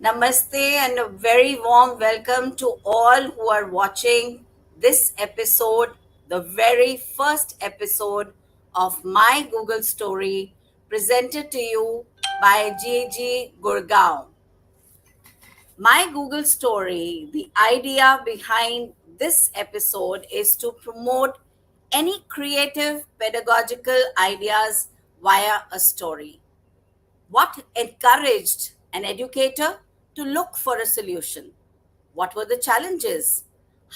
Namaste and a very warm welcome to all who are watching this episode, the very first episode of my Google story presented to you by GEG Gurgaon. My Google story, the idea behind this episode is to promote any creative pedagogical ideas via a story. What encouraged an educator to look for a solution? What were the challenges?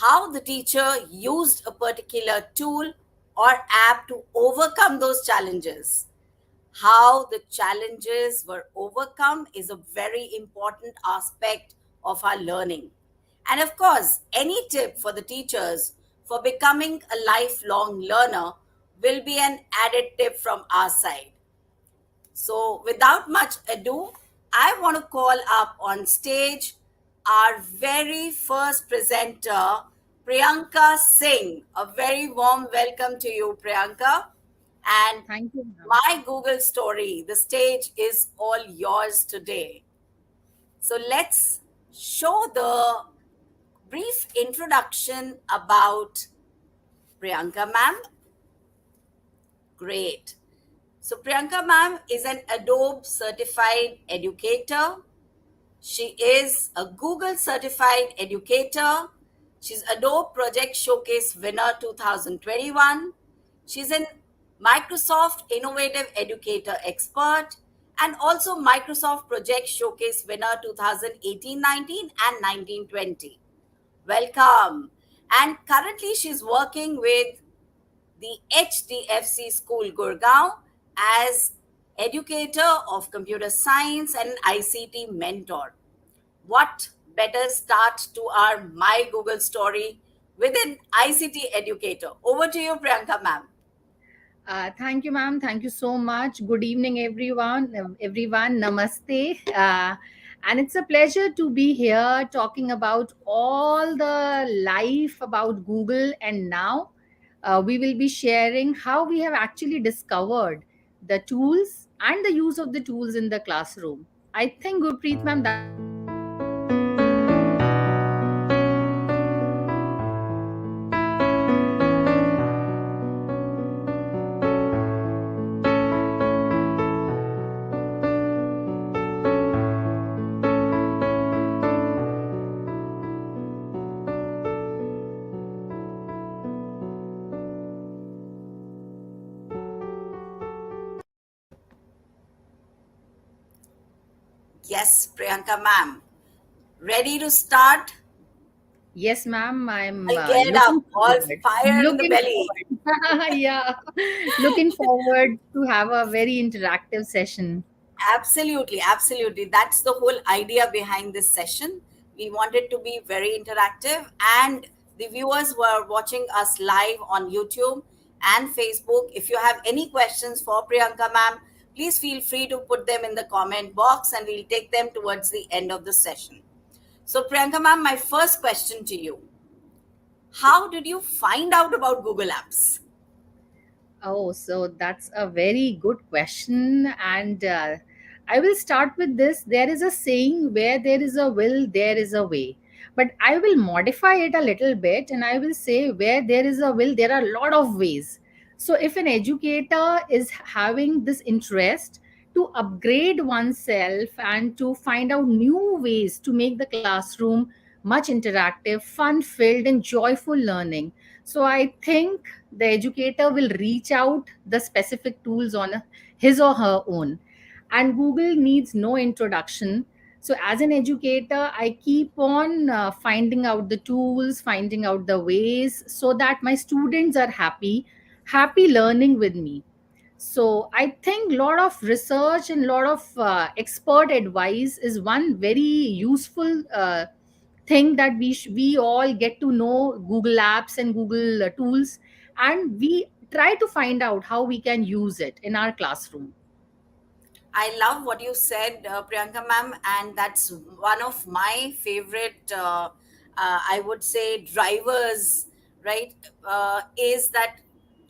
How the teacher used a particular tool or app to overcome those challenges? How the challenges were overcome is a very important aspect of our learning. And of course, any tip for the teachers for becoming a lifelong learner will be an added tip from our side. So, without much ado, I want to call up on stage our very first presenter, Priyanka Singh. A very warm welcome to you, Priyanka. And Thank you, ma'am. my Google story, the stage is all yours today. So, let's show the brief introduction about Priyanka ma'am. Great. So, Priyanka ma'am is an Adobe certified educator. She is a Google certified educator. She's Adobe Project Showcase winner 2021. She's an Microsoft Innovative Educator expert and also Microsoft Project Showcase winner 2018-19 and 19-20. Welcome. And currently she's working with the HDFC School Gurgaon as educator of computer science and ICT mentor. What better start to our My Google story with an ICT educator? Over to you, Priyanka ma'am. Thank you, ma'am. Thank you so much. Good evening, everyone. Namaste. And it's a pleasure to be here talking about all the life about Google. And now we will be sharing how we have actually discovered the tools and the use of the tools in the classroom. I think, Gurpreet, ma'am, that's the very important part of our discussion. Yes, Priyanka ma'am. Ready to start? Yes, ma'am. I'm I'll get up, looking all forward. fire in the Looking belly. forward. Yeah. Looking forward to have a very interactive session. Absolutely, absolutely. That's the whole idea behind this session. We want it to be very interactive, and the viewers who are watching us live on YouTube and Facebook, if you have any questions for Priyanka ma'am, please feel free to put them in the comment box and we'll take them towards the end of the session. So, Priyanka ma'am, my first question to you: how did you find out about Google Apps? Oh, so that's a very good question. And I will start with this. There is a saying, where there is a will, there is a way. But I will modify it a little bit and I will say, where there is a will, there are a lot of ways. So if an educator is having this interest to upgrade oneself and to find out new ways to make the classroom much interactive, fun filled, and joyful learning, so I think the educator will reach out the specific tools on his or her own. And Google needs no introduction. So as an educator, I keep on finding out the tools, finding out the ways so that my students are happy learning with me. So I think a lot of research and a lot of expert advice is one very useful thing that we all get to know Google Apps and Google tools, and we try to find out how we can use it in our classroom. I love what you said, Priyanka ma'am, and that's one of my favorite, I would say, drivers, right? Is that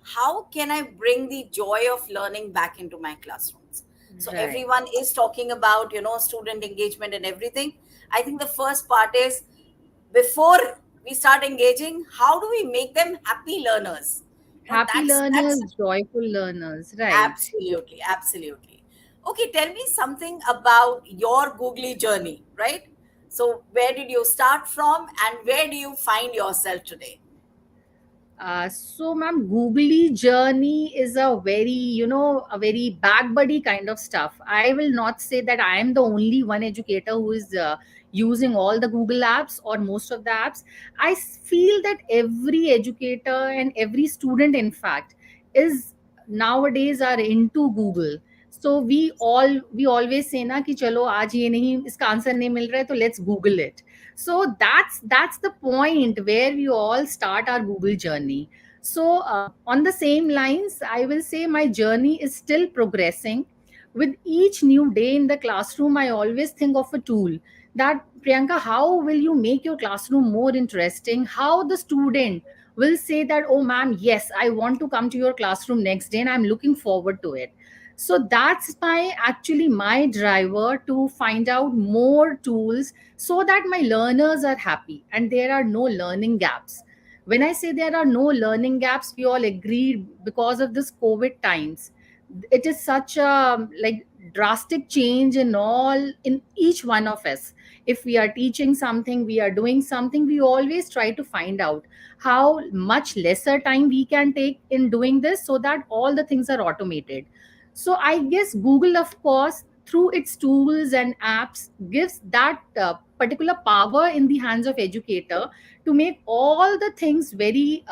how can I bring the joy of learning back into my classrooms? So Right. everyone is talking about, student engagement and everything. I think the first part is, before we start engaging, how do we make them happy learners? Happy That's learners, joyful learners, right? absolutely, absolutely. Okay, tell me something about your googly journey, right? So where did you start from and where do you find yourself today? So, ma'am, googly journey is a very, a very back buddy kind of stuff. I will not say that I am the only one educator who is using all the Google apps or most of the apps. Feel that every educator and every student, in fact, is nowadays are into Google. So we always say ना कि चलो आज ये नहीं इसका answer नहीं मिल रहा है तो let's Google it. So that's the point where we all start our Google journey. So on the same lines, I will say my journey is still progressing. With each new day in the classroom, I always think of a tool that, Priyanka, how will you make your classroom more interesting? How the student will say that, oh ma'am, yes, I want to come to your classroom next day and I'm looking forward to it. So that's my driver to find out more tools so that my learners are happy and there are no learning gaps. When I say there are no learning gaps, we all agreed because of this COVID times. It is such a like drastic change in each one of us. If we are teaching something, we are doing something, we always try to find out how much lesser time we can take in doing this so that all the things are automated. So I guess Google, of course, through its tools and apps, gives that particular power in the hands of educator to make all the things very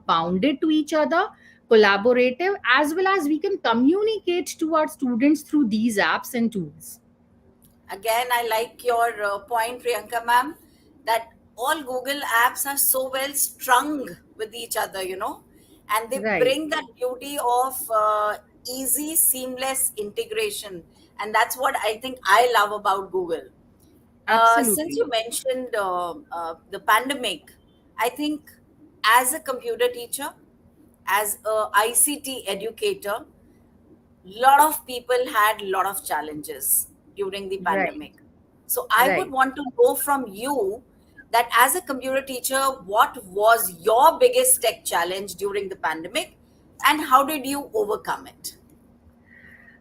bounded to each other, collaborative, as well as we can communicate to our students through these apps and tools. Again, I like your point, Priyanka ma'am, that all Google apps are so well strung with each other, and they Right. bring that beauty of easy, seamless integration. And that's what I think I love about Google. Since Absolutely. you mentioned the pandemic, I think as a computer teacher, as a ICT educator, lot of people had lot of challenges during the Right. pandemic. So I would Right. want to know from you that as a computer teacher, what was your biggest tech challenge during the pandemic and how did you overcome it?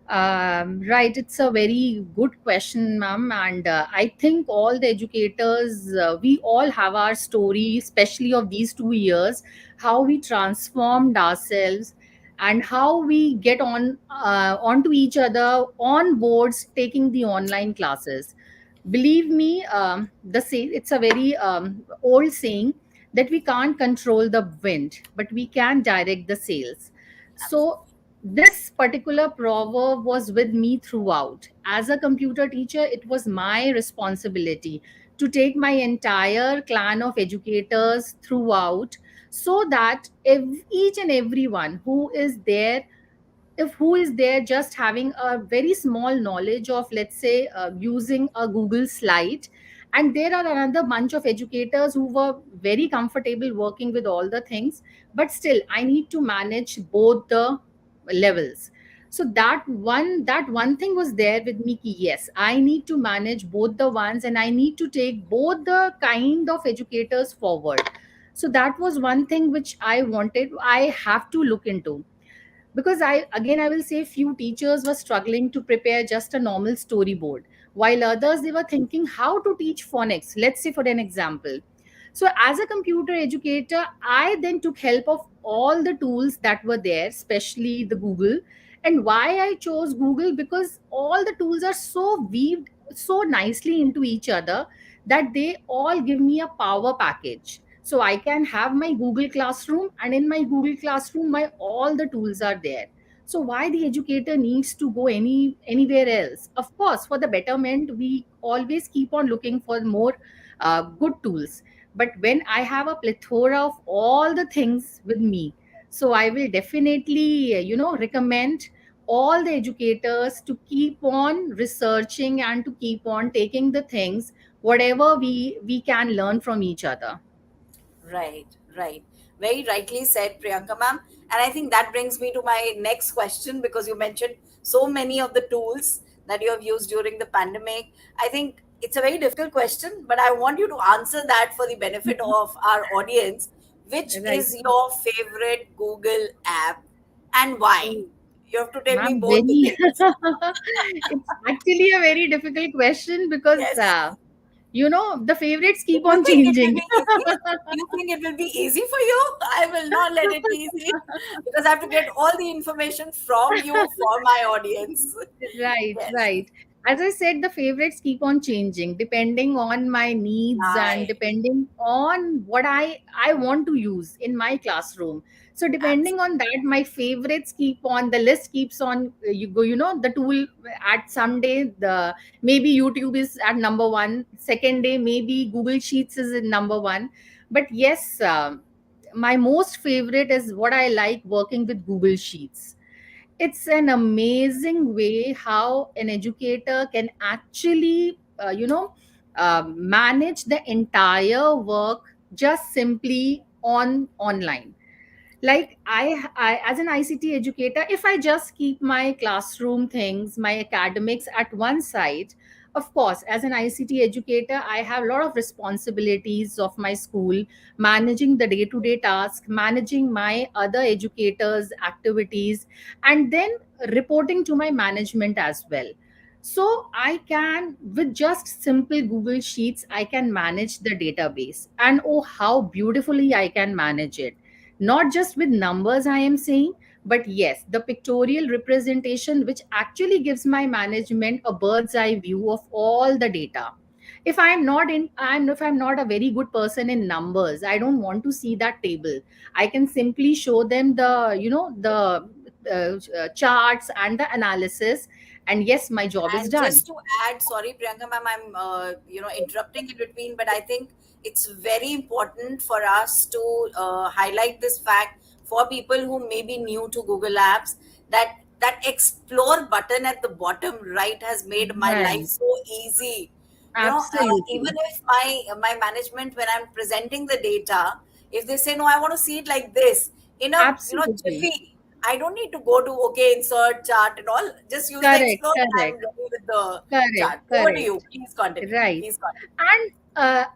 Right, it's a very good question, ma'am. And I think all the educators, we all have our story, especially of these 2 years, how we transformed ourselves and how we get onto each other on boards taking the online classes. Believe me, it's a very old saying that we can't control the wind, but we can direct the sails. So this particular proverb was with me throughout. As a computer teacher, it was my responsibility to take my entire clan of educators throughout so that each and everyone who is there just having a very small knowledge of, let's say, using a Google slide, and there are another bunch of educators who were very comfortable working with all the things, but still I need to manage both the levels. So that one thing was there with me ki, yes, I need to manage both the ones and I need to take both the kind of educators forward. So that was one thing which I have to look into, because I will say few teachers were struggling to prepare just a normal storyboard, while others, they were thinking how to teach phonics, let's say, for an example. So as a computer educator, I then took help of all the tools that were there, especially the Google. And why I chose Google, because all the tools are so weaved so nicely into each other that they all give me a power package. So I can have my Google Classroom, and in my Google Classroom my all the tools are there. So why the educator needs to go anywhere else? Of course, for the betterment, we always keep on looking for more good tools. But when I have a plethora of all the things with me, so I will definitely recommend all the educators to keep on researching and to keep on taking the things whatever we can learn from each other. Right, right. Very rightly said, Priyanka ma'am. And I think that brings me to my next question, because you mentioned so many of the tools that you have used during the pandemic. I think it's a very difficult question, but I want you to answer that for the benefit of our audience. Which Right. is your favorite Google app and why? Oh, You have to tell me ma'am, both the very. things. It's actually a very difficult question because, Yes. the favorites Do keep you on think it will changing. be easy? Do you think it will be easy for you? I will not let it be easy because I have to get all the information from you for my audience. Right, Yes. right. As I said, the favorites keep on changing depending on my needs and Right. depending on what I want to use in my classroom. So depending Absolutely. on that, my favorites keep on the list keeps on you go, the tool at some day the maybe YouTube is at number one, second day maybe Google Sheets is in number one. But yes, my most favorite is what I like working with Google Sheets. It's an amazing way how an educator can actually manage the entire work just simply on online. Like I as an ICT educator, if I just keep my classroom things, my academics at one side, of course as an ICT educator I have a lot of responsibilities of my school, managing the day to day task, managing my other educators activities, and then reporting to my management as well. So I can, with just simple Google Sheets, I can manage the database, and oh how beautifully I can manage it. Not just with numbers I am saying, but yes, the pictorial representation which actually gives my management a bird's eye view of all the data. If I'm not a very good person in numbers, I don't want to see that table. I can simply show them the charts and the analysis, and yes, my job is And done. just to add, sorry, Priyanka ma'am, I'm interrupting in between, but I think it's very important for us to highlight this fact for people who may be new to Google Apps, that that explore button at the bottom right has made my life Right. so easy. Even Absolutely. if my management, when I'm presenting the data, if they say no, I want to see it like this in a Absolutely. jiffy, I don't need to go to okay, insert chart and all. Just use the Correct. explore and I'm Correct. ready with the Correct. chart. Over to Correct. you. Please continue. Right. Please continue. And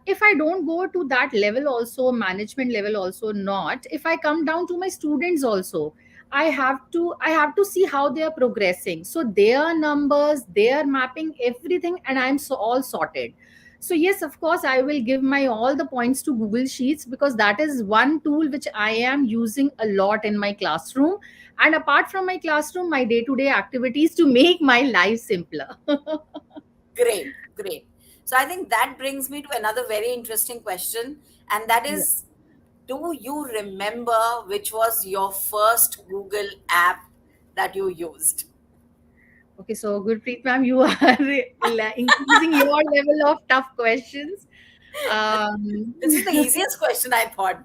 if I don't go to that level, also management level, also not. If I come down to my students, also, I have to see how they are progressing. So their numbers, their mapping, everything, and I'm so all sorted. So yes, of course, I will give my all the points to Google Sheets because that is one tool which I am using a lot in my classroom. And apart from my classroom, my day-to-day activities to make my life simpler. Great, great. So I think that brings me to another very interesting question, and that Yeah. is, do you remember which was your first Google app that you used? Okay, so Gurpreet ma'am, you are increasing your level of tough questions. Um, This is the easiest question, I thought.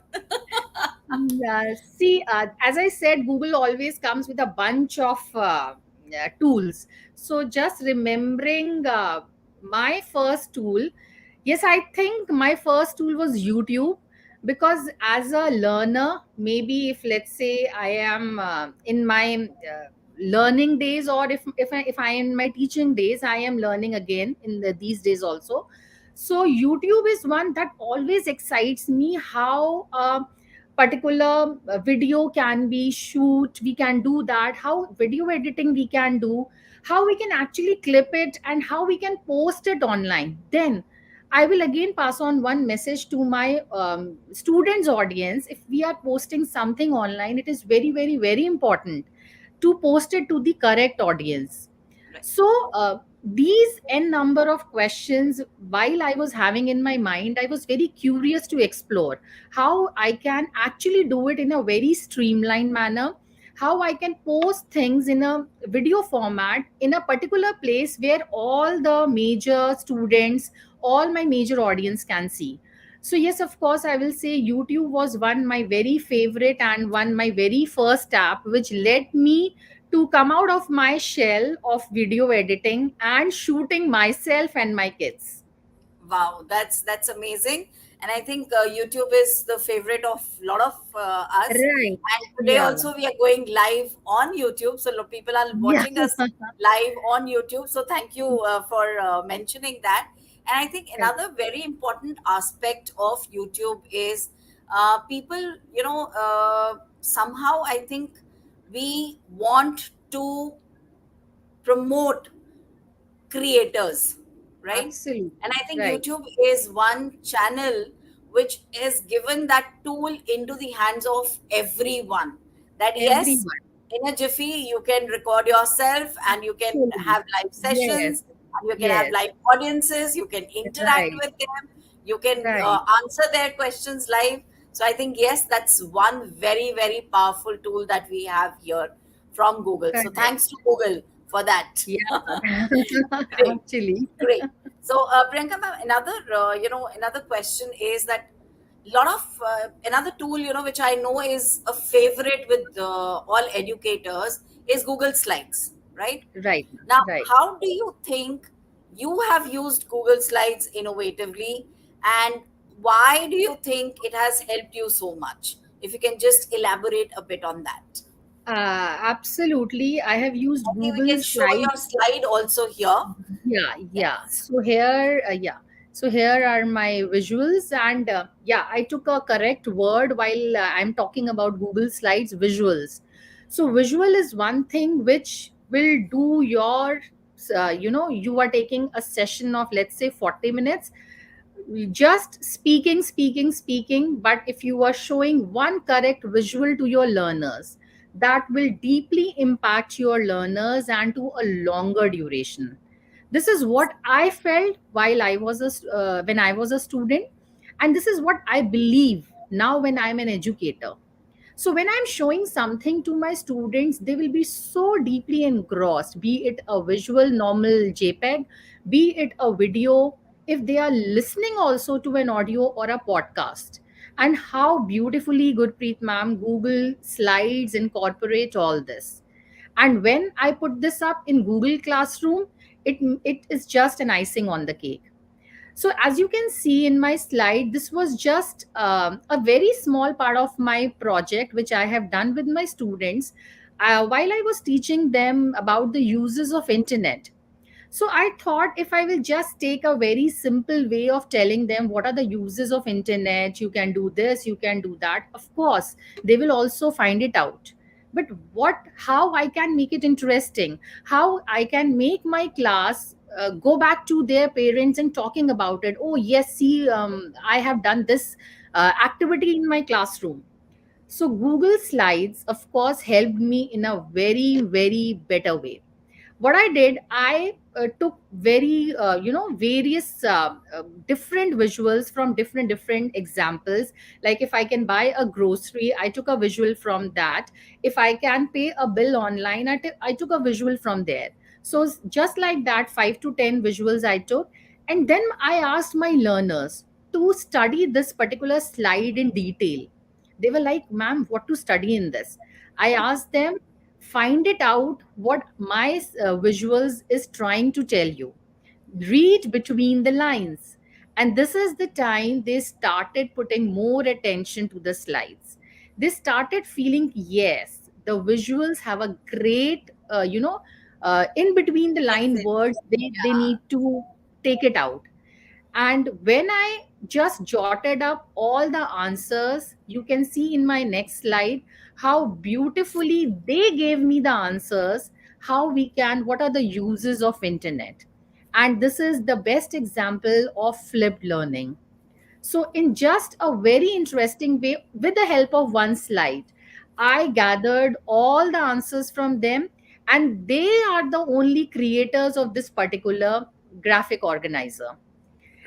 yeah, see, as I said, Google always comes with a bunch of tools. So just remembering my first tool, yes, I think my first tool was YouTube because as a learner, maybe if let's say I am in my learning days, or if I am in my teaching days, I am learning again in these days also. So YouTube is one that always excites me. How particular video can be shoot, we can do that, how video editing we can do, how we can actually clip it, and how we can post it online. Then I will again pass on one message to my students audience. If we are posting something online, it is very very very important to post it to the correct audience. Right. So these n number of questions while I was having in my mind, I was very curious to explore how I can actually do it in a very streamlined manner, how I can post things in a video format in a particular place where all the major students, all my major audience can see. So yes, of course, I will say YouTube was one my very favorite and one my very first app which led me to come out of my shell of video editing and shooting myself and my kids. Wow, that's amazing. And I think YouTube is the favorite of a lot of us. Right. And today Yeah. also we are going live on YouTube, so people are Yeah. watching us live on YouTube. So thank you for mentioning that. And I think Correct. another very important aspect of YouTube is people, somehow I think we want to promote creators, right? And Absolutely. I think Right. YouTube is one channel which is given that tool into the hands of everyone. That yes, Everyone. in a jiffy, you can record yourself and you can Absolutely. have live Yes. sessions, and you can have Yes. live audiences, you can interact Right. with them, you can Right. answer their questions live. So I think, yes, that's one very, very powerful tool that we have here from Google. So Correct. thanks to Google for that. Yeah. Great, Actually. great. So, Priyanka ma'am, another question is that lot of another tool, which I know is a favorite with all educators is Google Slides, right? Right. Now, Right. how do you think you have used Google Slides innovatively, and why do you think it has helped you so much? If you can just elaborate a bit on that. Absolutely. I have used Okay, we Google can show Slides. your slide also here. Yeah, yeah. Yes. So here are my visuals, and yeah, I took a correct word while I'm talking about Google Slides visuals. So visual is one thing which will do your, you are taking a session of, let's say, 40 minutes, just speaking, but if you are showing one correct visual to your learners, that will deeply impact your learners and to a longer duration. This is what I felt while when I was a student, and this is what I believe now when I'm an educator. So when I'm showing something to my students, they will be so deeply engrossed, be it a visual normal JPEG, be it a video, if they are listening also to an audio or a podcast. And how beautifully, Gurpreet ma'am, Google Slides incorporate all this. And when I put this up in Google Classroom, it is just an icing on the cake. So, as you can see in my slide, this was just a very small part of my project, which I have done with my students while I was teaching them about the uses of internet. So I thought, if I will just take a very simple way of telling them what are the uses of internet, you can do this, you can do that. Of course, they will also find it out. But how I can make it interesting, how I can make my class go back to their parents and talking about it. Oh yes, see, I have done this activity in my classroom. So Google Slides, of course, helped me in a very, very better way. What I did, I took various different visuals from different examples. Like if I can buy a grocery, I took a visual from that. If I can pay a bill online, I took a visual from there. So just like that, 5 to 10 visuals I took, and then I asked my learners to study this particular slide in detail. They were like, ma'am, what to study in this? I asked them, find it out what my visuals is trying to tell you, read between the lines. And this is the time they started putting more attention to the slides. They started feeling, yes, the visuals have a great in between the line Message. words, they Yeah. need to take it out. And when I just jotted up all the answers, you can see in my next slide how beautifully they gave me the answers, how we can, what are the uses of internet. And this is the best example of flipped learning. So in just a very interesting way, with the help of one slide, I gathered all the answers from them, and they are the only creators of this particular graphic organizer.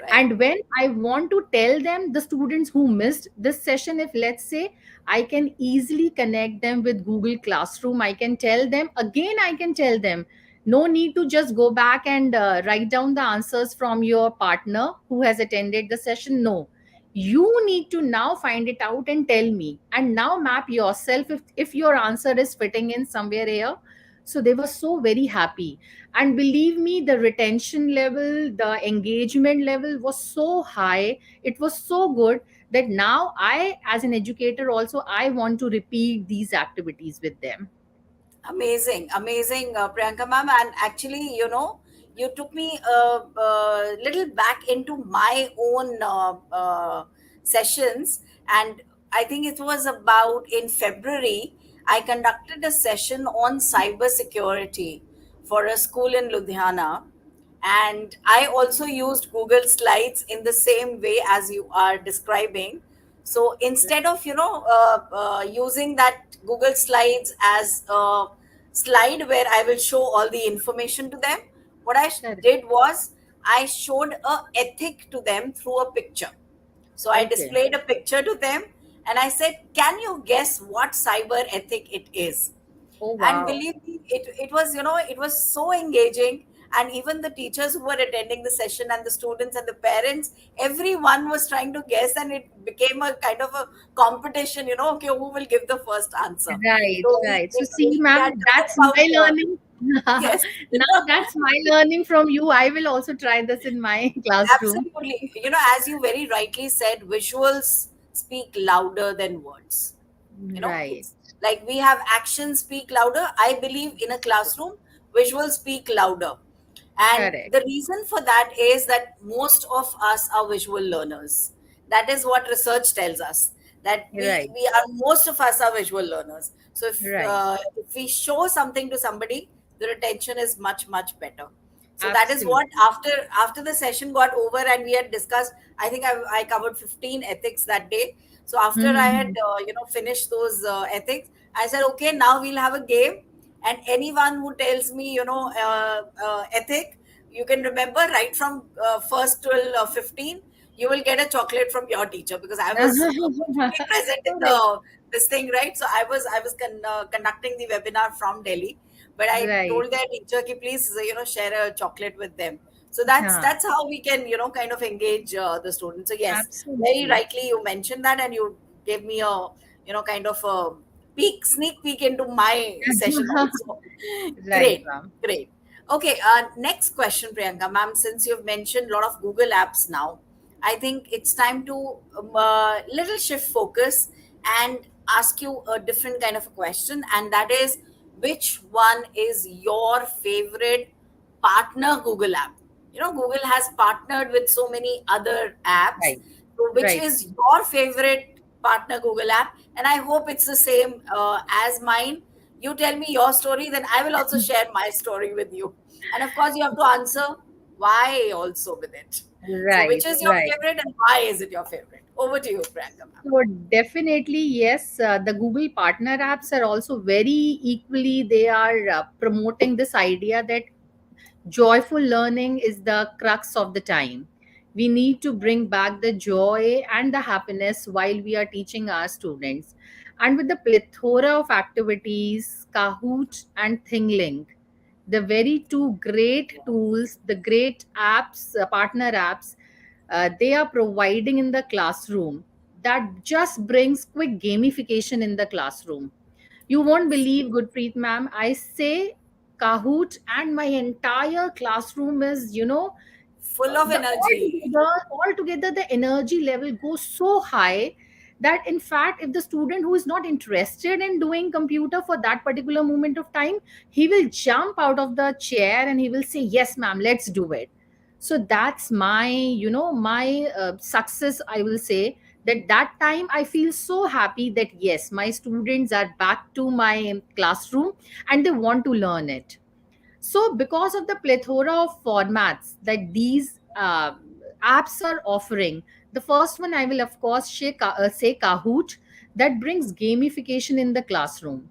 Right. And when I want to tell them, the students who missed this session, if let's say, I can easily connect them with Google Classroom, I can tell them again, I can tell them, no need to just go back and write down the answers from your partner who has attended the session. No, you need to now find it out and tell me, and now map yourself if your answer is fitting in somewhere here. So they were so very happy. And believe me, the retention level, the engagement level was so high, it was so good, that now I, as an educator also, I want to repeat these activities with them. Amazing, amazing, Priyanka ma'am. And actually, you took me a little back into my own sessions. And I think it was about in February, I conducted a session on cyber security for a school in Ludhiana. And I also used Google Slides in the same way as you are describing. So instead of using that Google Slides as a slide where I will show all the information to them, what I Correct. did was I showed a ethic to them through a picture. So I Okay. displayed a picture to them and I said, can you guess what cyber ethic it is? Oh And wow. believe me, it was, it was so engaging. And even the teachers who were attending the session and the students and the parents, everyone was trying to guess, and it became a kind of a competition, okay, who will give the first answer. Right, So right. So see, we had ma'am, to that's help out my the, learning. yes. Now that's my learning from you. I will also try this in my classroom. Absolutely. As you very rightly said, visuals speak louder than words. Right. It's like we have actions speak louder. I believe in a classroom, visuals speak louder. And Correct. the reason for that is that most of us are visual learners. That is what research tells us, that we, Right. we are, most of us are visual learners. So Right. if we show something to somebody, the retention is much, much better. So that is what, Absolutely. after the session got over and we had discussed, I think I covered 15 ethics that day. So after I had Mm-hmm. finished those ethics, I said, okay, now we'll have a game, and anyone who tells me ethic, you can remember right from first till 15, you will get a chocolate from your teacher, because I was virtually present in Correct. the this thing, right? So I was conducting the webinar from Delhi, but I Right. told their teacher ki please share a chocolate with them. So that's Yeah. that's how we can kind of engage the students. So yes, very Absolutely. rightly you mentioned that, and you gave me a kind of a sneak peek into my session also. Right, Great, ma'am. great. Okay, next question, Priyanka ma'am. Since you've mentioned a lot of Google apps now, I think it's time to little shift focus and ask you a different kind of a question, and that is, which one is your favorite partner Google app? Google has partnered with so many other apps. Right. So which Right. is your favorite partner Google app? And I hope it's the same as mine. You tell me your story, then I will also share my story with you. And of course, you have to answer why also with it. So, which Right. is your Right. favorite and why is it your favorite? Over to you, Priyanka ma'am. So definitely, yes, the Google partner apps are also very equally, they are promoting this idea that joyful learning is the crux of the time. We need to bring back the joy and the happiness while we are teaching our students. And with the plethora of activities, Kahoot and ThingLink, the very two great tools, the great apps, partner apps, they are providing in the classroom, that just brings quick gamification in the classroom. You won't believe, Gurpreet ma'am, I say Kahoot and my entire classroom is, Full of the energy. altogether the energy level goes so high that in fact if the student who is not interested in doing computer for that particular moment of time, he will jump out of the chair and he will say, yes ma'am, let's do it. So that's my, my success, I will say. That time I feel so happy that yes, my students are back to my classroom and they want to learn it. So, because of the plethora of formats that these apps are offering, the first one I will, of course, say Kahoot, that brings gamification in the classroom.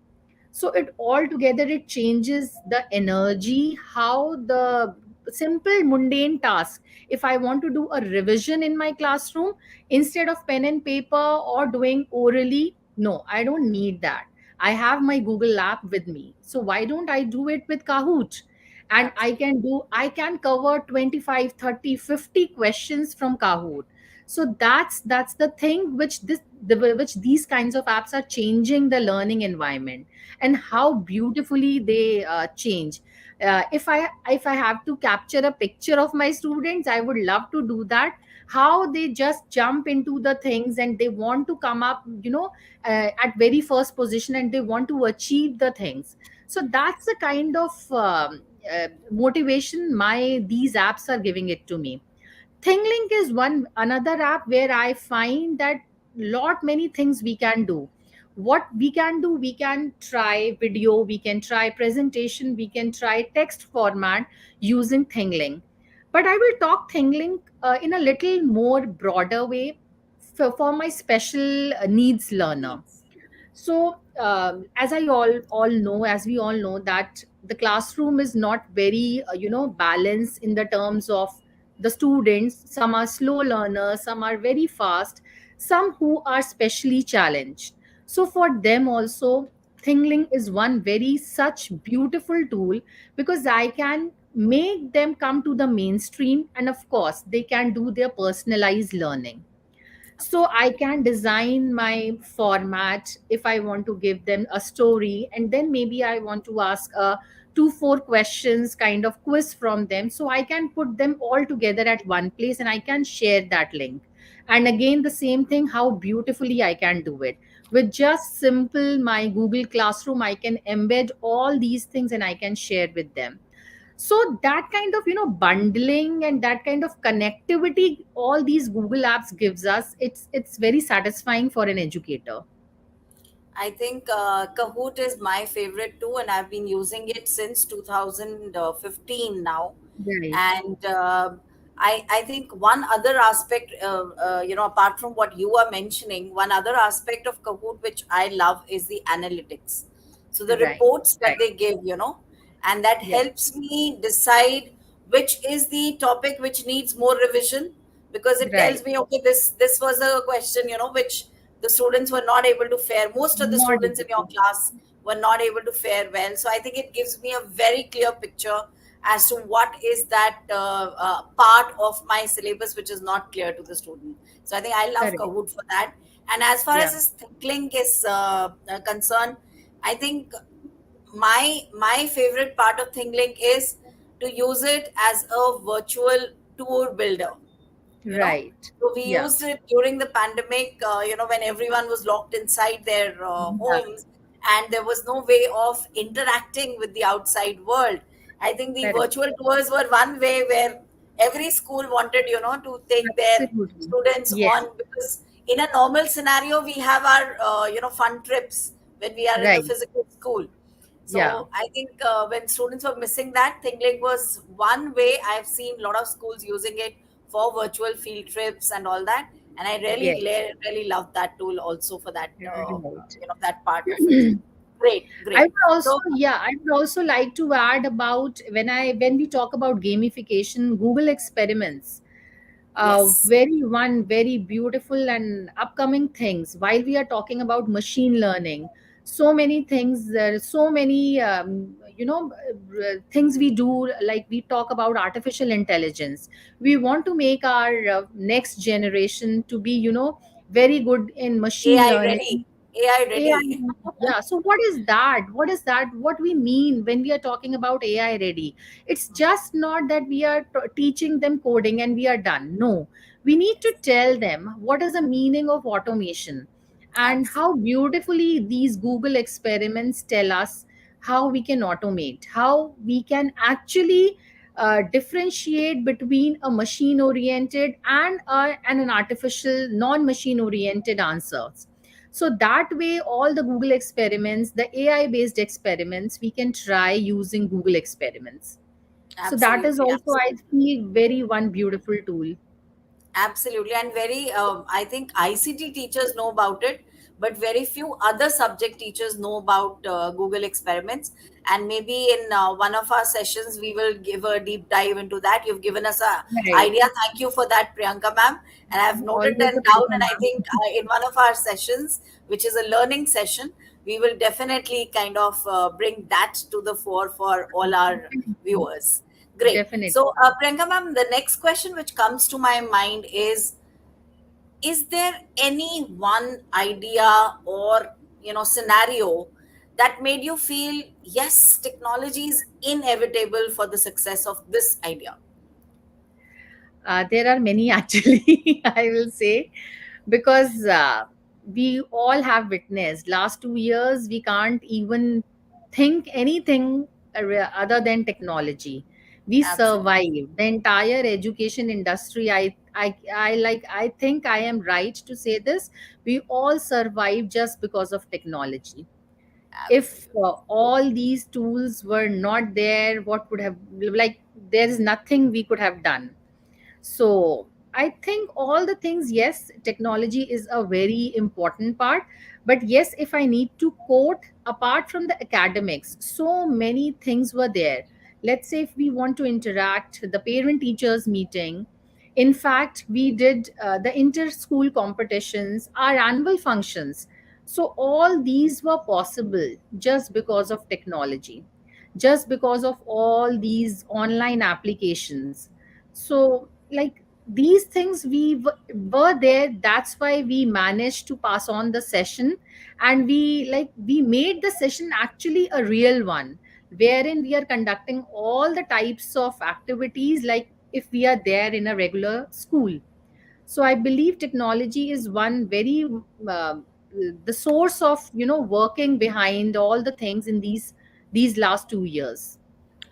So it altogether it changes the energy, how the simple mundane task. If I want to do a revision in my classroom, instead of pen and paper or doing orally, no, I don't need that. I have my Google app with me. So why don't I do it with Kahoot? And I can cover 25, 30, 50 questions from Kahoot. So that's the thing which which these kinds of apps are changing the learning environment, and how beautifully they change. If I have to capture a picture of my students, I would love to do that. How they just jump into the things and they want to come up, at very first position, and they want to achieve the things. So that's the kind of motivation my these apps are giving it to me. ThingLink is one another app where I find that lot many things we can do. What we can do, we can try video, we can try presentation, we can try text format using ThingLink. But I will talk ThingLink in a little more broader way for my special needs learner. Needs. So as as we all know that the classroom is not very balanced in the terms of the students. Some are slow learners, some are very fast, some who are specially challenged. So for them also, ThingLink is one very such beautiful tool, because I can make them come to the mainstream, and of course they can do their personalized learning. So I can design my format if I want to give them a story, and then maybe I want to ask a 2 4 questions kind of quiz from them, so I can put them all together at one place and I can share that link. And again, the same thing, how beautifully I can do it with just simple my Google Classroom. I can embed all these things and I can share with them. So that kind of bundling and that kind of connectivity all these Google apps gives us, it's very satisfying for an educator. I think Kahoot is my favorite too, and I've been using it since 2015 now. Right. And I think one other aspect, apart from what you are mentioning, one other aspect of Kahoot which I love is the analytics. So the Right. reports that Right. they give, and that Yes. helps me decide which is the topic which needs more revision, because it Right. tells me, okay, this was a question, which the students were not able to fare. Most of the More students in your difficult. class were not able to fare well. So I think it gives me a very clear picture as to what is that part of my syllabus which is not clear to the student. So I think I love Correct. Kahoot for that. And as far as Yeah. this link is concerned, I think my favorite part of ThinkLink is to use it as a virtual tour builder. you know Right. so we Yeah. used it during the pandemic, when everyone was locked inside their Yeah. homes, and there was no way of interacting with the outside world. I think the Correct. virtual tours were one way where every school wanted, to take their Absolutely. students Yes. on, because in a normal scenario we have our fun trips when we are in the Right. physical school. Yeah. So I think when students were missing that, ThinkLink was one way. I've seen a lot of schools using it for virtual field trips and all that, and I really, Yes. really love that tool also for that, Right. that part of it. Great, I great. would also, So yeah, I would also like to add about when we talk about gamification, Google experiments, yes, very beautiful and upcoming things. While we are talking about machine learning, so many things, there are so many things we do. Like we talk about artificial intelligence, we want to make our next generation to be very good in machine AI ready, learning. AI AI, ready. yeah. So what is that? What is that? What we mean when we are talking about AI ready? It's just not that we are teaching them coding and we are done. No, we need to tell them what is the meaning of automation and how Absolutely, beautifully these Google experiments tell us how we can automate, how we can actually differentiate between a machine oriented and an artificial non machine oriented answers. So that way, all the Google experiments, the AI based experiments, we can try using Google experiments. So that is absolutely, also, I absolutely. feel, very one beautiful tool. Absolutely, and very, I think ICT teachers know about it, but very few other subject teachers know about Google experiments. And maybe in one of our sessions, we will give a deep dive into that. You've given us a Right. idea. Thank you for that, Priyanka ma'am. And I've noted Always them a down. pleasure, And I think ma'am. in one of our sessions, which is a learning session, we will definitely kind of bring that to the fore for all our Definitely. viewers. Great. Definitely. So, Priyanka ma'am, the next question which comes to my mind is there any one idea or scenario that made you feel, yes, technology is inevitable for the success of this idea? There are many actually, I will say, because we all have witnessed last 2 years, we can't even think anything other than technology. We Absolutely. survive the entire education industry. I think I am right to say this. We all survive just because of technology. If Absolutely. all these tools were not there, what would have, like, there is nothing we could have done. So I think all the things, yes, technology is a very important part. But yes, if I need to quote, apart from the academics, so many things were there. Let's say if we want to interact, the parent teachers meeting. In fact, we did the inter school competitions, our annual functions. So all these were possible just because of technology, just because of all these online applications. So, like, these things were there, that's why we managed to pass on the session. And we made the session actually a real one, wherein we are conducting all the types of activities like if we are there in a regular school. So I believe technology is one very uh, the source of working behind all the things in these last 2 years.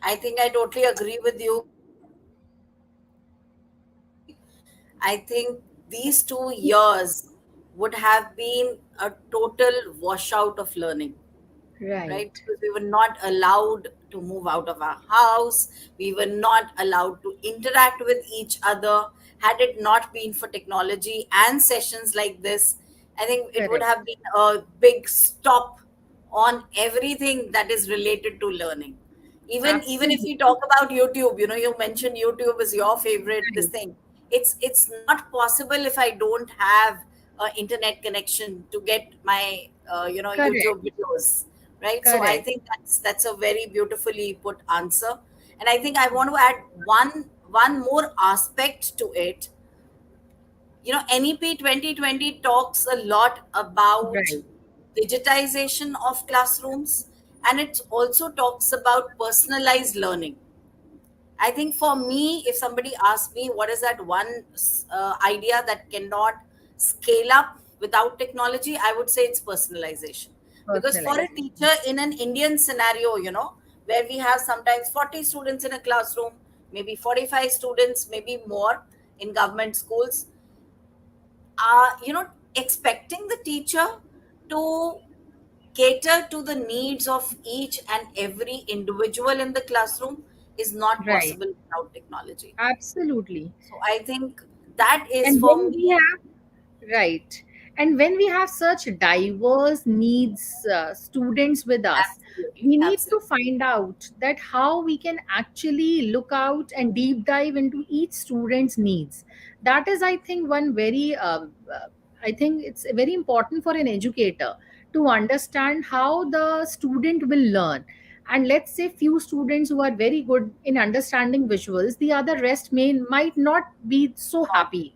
I think I totally agree with you. I think these 2 years would have been a total washout of learning, right? Right. Because we were not allowed to move out of our house. We were not allowed to interact with each other. Had it not been for technology and sessions like this, I think it would Correct. have been a big stop on everything that is related to learning. Even if we Absolutely. talk about YouTube, you mentioned YouTube is your favorite this Right. thing. It's not possible if I don't have internet connection to get my Correct. YouTube videos, right? So I Correct. think that's a very beautifully put answer. And I think I want to add one more aspect to it. NEP 2020 talks a lot about Right. digitization of classrooms, and it also talks about personalized learning. I think for me, if somebody asks me what is that one idea that cannot scale up without technology, I would say it's personalization. Because for a Personalization. teacher in an Indian scenario, where we have sometimes 40 students in a classroom, maybe 45 students, maybe more in government schools, expecting the teacher to cater to the needs of each and every individual in the classroom is not Right. possible without technology. Absolutely. So I think that is And for when we me. Right. And when we have such diverse needs students with us, Absolutely, we need to absolutely. find out that how we can actually look out and deep dive into each student's needs. That is, I think, one very, I think it's very important for an educator to understand how the student will learn. And let's say few students who are very good in understanding visuals, the other rest might not be so Not, happy.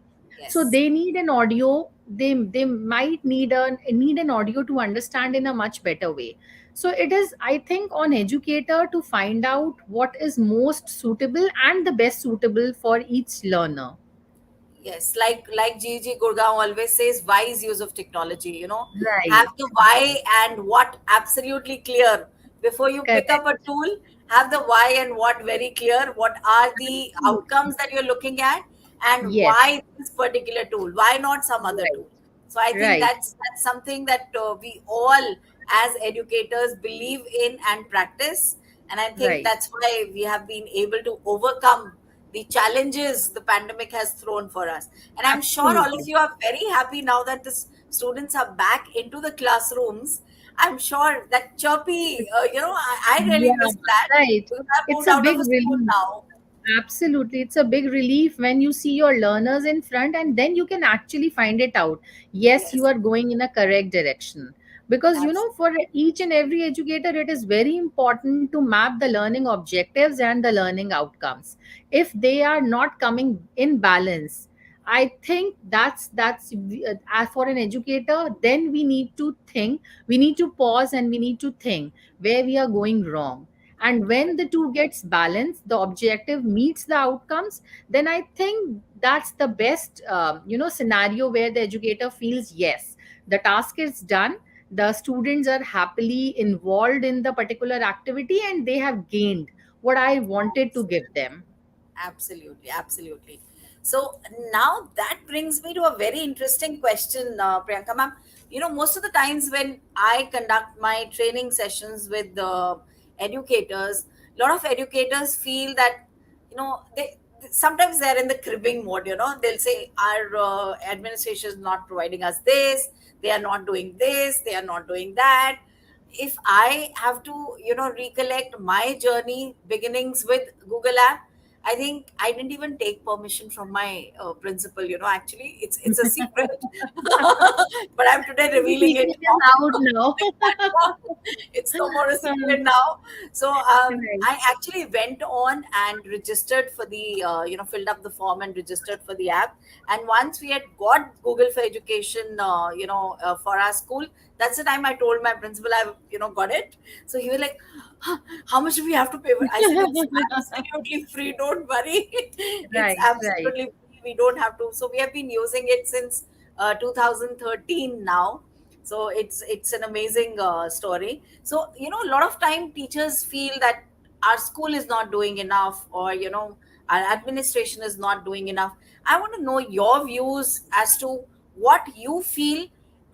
So yes. they need an audio, they might need an audio to understand in a much better way. So it is, I think, on educator to find out what is most suitable and the best suitable for each learner. Yes, like GEG Gurgaon always says, wise use of technology. Have Right. the why and what absolutely clear before you pick up a Correct. tool. Have the why and what very clear. What are the Absolutely. outcomes that you're looking at, and Yes. why this particular tool? Why not some other Right. tool? So I think Right. that's something that we all as educators believe in and practice, and I think Right. that's why we have been able to overcome the challenges the pandemic has thrown for us. And I'm sure all of Absolutely. you are very happy now that the students are back into the classrooms. I'm sure that chirpy, I really Yeah, miss that right. because I've It's moved a out of big a school relief. now. Absolutely. It's a big relief when you see your learners in front and then you can actually find it out. Yes, you Yes, are going in a correct direction. Because, absolutely. for each and every educator, it is very important to map the learning objectives and the learning outcomes. If they are not coming in balance, I think for an educator, then we need to think, we need to pause and we need to think where we are going wrong. And when the two gets balanced, the objective meets the outcomes, then I think that's the best scenario where the educator feels, yes, the task is done, the students are happily involved in the particular activity and they have gained what I wanted to give them. Absolutely, absolutely. So now that brings me to a very interesting question, Priyanka ma'am. You know, most of the times when I conduct my training sessions with the educators, a lot of educators feel that, you know, sometimes they're in the cribbing mode. You know, they'll say our administration is not providing us this, they are not doing this, they are not doing that. If I have to, you know, recollect my journey beginnings with Google app, I think I didn't even take permission from my principal. You know, actually, it's a secret, but I'm today The revealing secret it is on out now. public platform. It's no more a secret now. So Right. I actually went on and registered for the, you know, filled up the form and registered for the app. And once we had got Google for Education, you know, for our school, that's the time I told my principal I've, you know, got it. So he was like, "Huh, how much do we have to pay?" I said, it's absolutely free. Don't worry. It's Right, right. absolutely free. We don't have to. So we have been using it since 2013 now. So it's an amazing story. So, you know, a lot of time teachers feel that our school is not doing enough, or, you know, our administration is not doing enough. I want to know your views as to what you feel,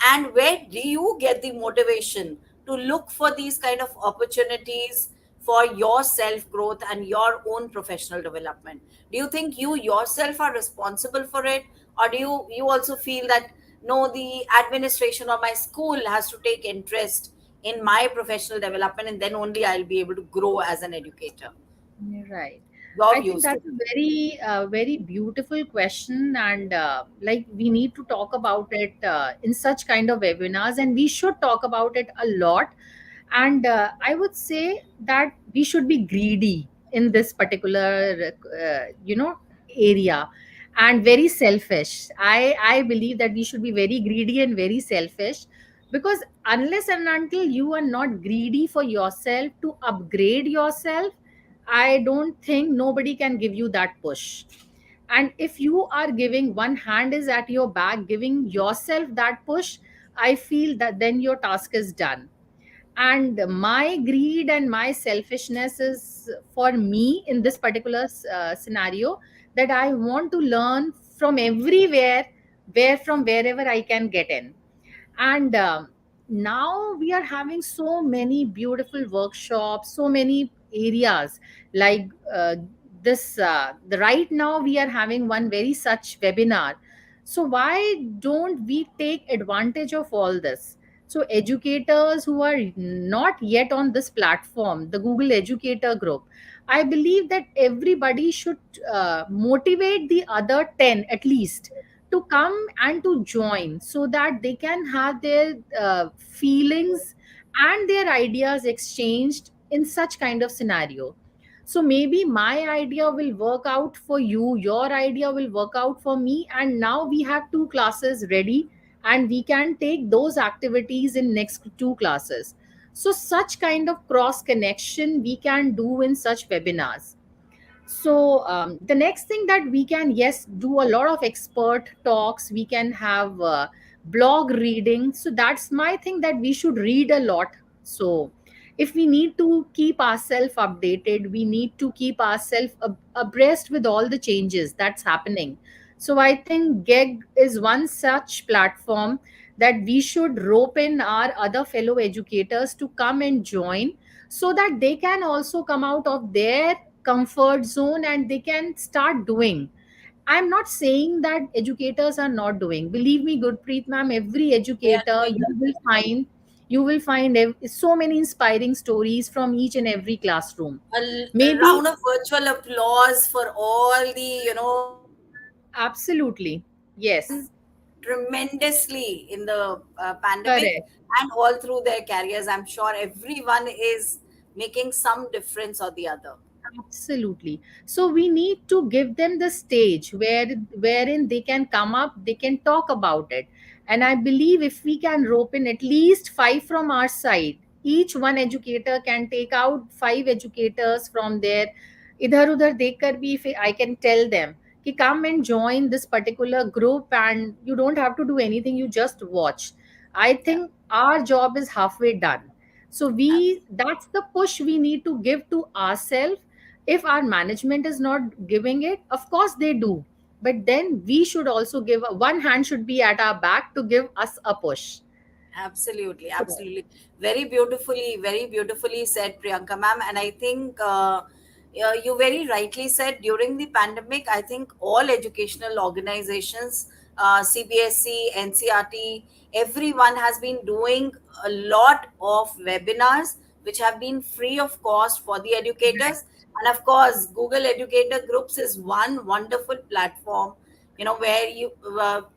and where do you get the motivation to look for these kind of opportunities for your self growth and your own professional development. Do you think you yourself are responsible for it, or do you also feel that no, the administration or my school has to take interest in my professional development, and then only I'll be able to grow as an educator? Yeah, right. Your I think views to that's a very, very beautiful question, and like we need to talk about it in such kind of webinars, and we should talk about it a lot. And I would say that we should be greedy in this particular, area, and very selfish. I believe that we should be very greedy and very selfish, because unless and until you are not greedy for yourself to upgrade yourself, I don't think nobody can give you that push. And if you are giving, one hand is at your back, giving yourself that push, I feel that then your task is done. And my greed and my selfishness is for me in this particular scenario, that I want to learn from everywhere, where from wherever I can get in. And now we are having so many beautiful workshops, so many areas, like the right now we are having one very such webinar. So why don't we take advantage of all this? So educators who are not yet on this platform, the Google Educator group, I believe that everybody should motivate the other 10 at least to come and to join, so that they can have their feelings and their ideas exchanged in such kind of scenario. So maybe my idea will work out for you, your idea will work out for me, and now we have two classes ready, and we can take those activities in next two classes. So such kind of cross connection we can do in such webinars. So the next thing that we can, yes, do a lot of expert talks, we can have blog reading. So that's my thing, that we should read a lot. So if we need to keep ourselves updated, we need to keep ourselves abreast with all the changes that's happening. So I think GEG is one such platform that we should rope in our other fellow educators to come and join, so that they can also come out of their comfort zone and they can start doing. I'm not saying that educators are not doing. Believe me, Gurpreet ma'am, every they are educator doing you will find so many inspiring stories from each and every classroom. a Maybe round of virtual applause for all the, you know, absolutely. Yes, tremendously in the pandemic correct. and all through their careers. I'm sure everyone is making some difference or the other. Absolutely. So we need to give them the stage wherein they can come up, they can talk about it. And I believe if we can rope in at least five from our side, each one educator can take out five educators from there. Idhar udhar dekhkar bhi, if I can tell them कि come and join this particular group, and you don't have to do anything, you just watch. I Yeah, think our job is halfway done. So we absolutely. that's the push we need to give to ourselves. If our management is not giving it, of course they do, but then we should also give one hand should be at our back to give us a push. Absolutely, So, absolutely. Very beautifully said, Priyanka ma'am. And I think you very rightly said during the pandemic, I think all educational organizations, CBSE, NCRT, everyone has been doing a lot of webinars which have been free of cost for the right, educators. And of course, Google Educator Groups is one wonderful platform, where you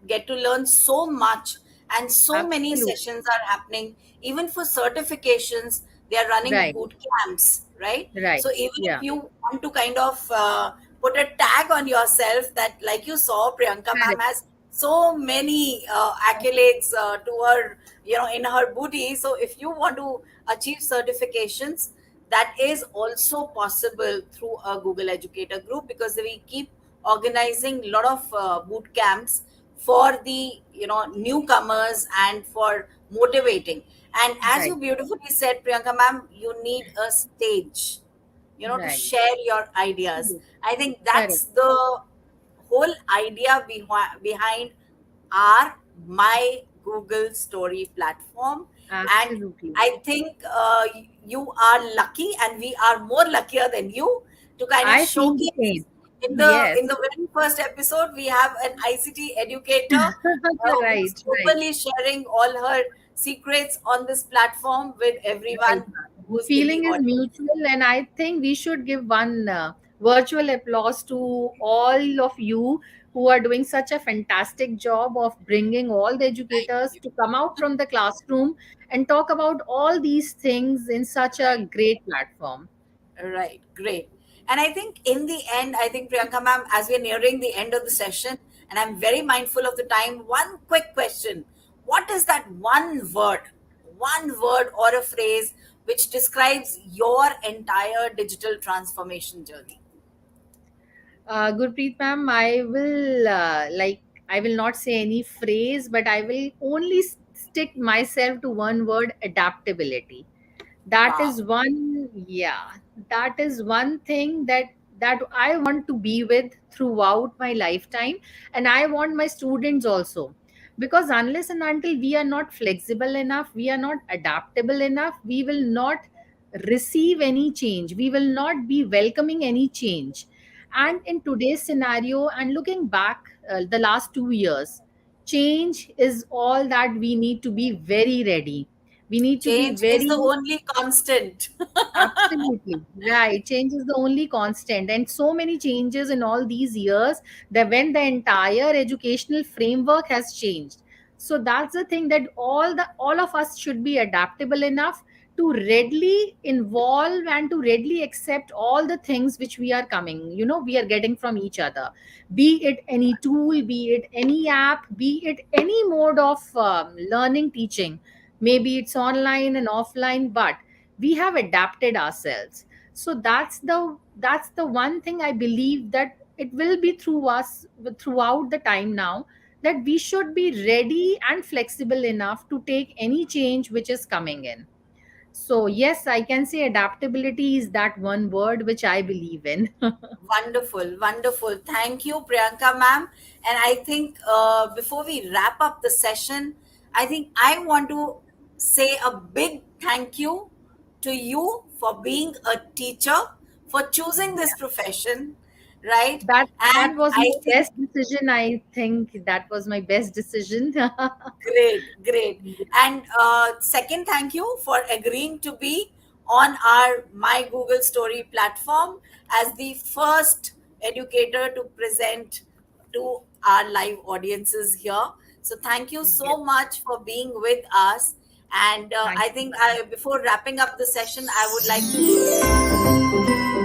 get to learn so much, and so many absolutely, sessions are happening. Even for certifications, they are running right, boot camps, right? right, So even if yeah, you want to kind of put a tag on yourself, that like you saw, Priyanka ma'am correct, has so many accolades to her, in her booty. So if you want to achieve certifications, that is also possible through a Google Educator Group, because we keep organizing a lot of boot camps for the newcomers, and for motivating. And as you right, beautifully said, Priyanka ma'am, you need a stage, to right, share your ideas. absolutely, I think correct, that's the whole idea behind our My Google Story platform. And absolutely. I think you are lucky, and we are more luckier than you, to kind of I feel the showcase. same. In Yes, the very first episode, we have an ICT educator who's right, right. openly sharing all her secrets on this platform with Right, everyone ma'am. The who's in the feeling is audience. mutual, and I think we should give one virtual applause to all of you who are doing such a fantastic job of bringing all the Thank educators you. to come out from the classroom and talk about all these things in such a Right. great platform. Right, great. And I think in the end, I think, Priyanka ma'am, as we're nearing the end of the session, and I'm very mindful of the time, one quick question. What is that one word or a phrase which describes your entire digital transformation journey? Gurpreet ma'am, I will not say any phrase, but I will only stick myself to one word: adaptability. That Wow. is one, yeah, that is one thing that I want to be with throughout my lifetime, and I want my students also. Because unless and until we are not flexible enough, we are not adaptable enough, we will not receive any change, we will not be welcoming any change. And in today's scenario, and looking back, the last 2 years, change is all that we need to be very ready. We need to be Change is the very. only constant. Absolutely. Right. Change is the only constant. And so many changes in all these years that when the entire educational framework has changed. So that's the thing, that all of us should be adaptable enough to readily involve and to readily accept all the things which we are getting from each other. Be it any tool, be it any app, be it any mode of learning, teaching. Maybe it's online and offline, but we have adapted ourselves. So that's the one thing I believe, that it will be through us throughout the time now, that we should be ready and flexible enough to take any change which is coming in. So yes, I can say adaptability is that one word which I believe in. Wonderful, wonderful. Thank you, Priyanka ma'am. And I think before we wrap up the session, I think I want to say a big thank you to you for being a teacher, for choosing this Yeah. profession, right? That And was I my think best decision. I think that was my best decision. great, great. And second, thank you for agreeing to be on our My Google Story platform as the first educator to present to our live audiences here. So, thank you Yes. so much for being with us. And Thank I you, think ma'am. before wrapping up the session, I would like to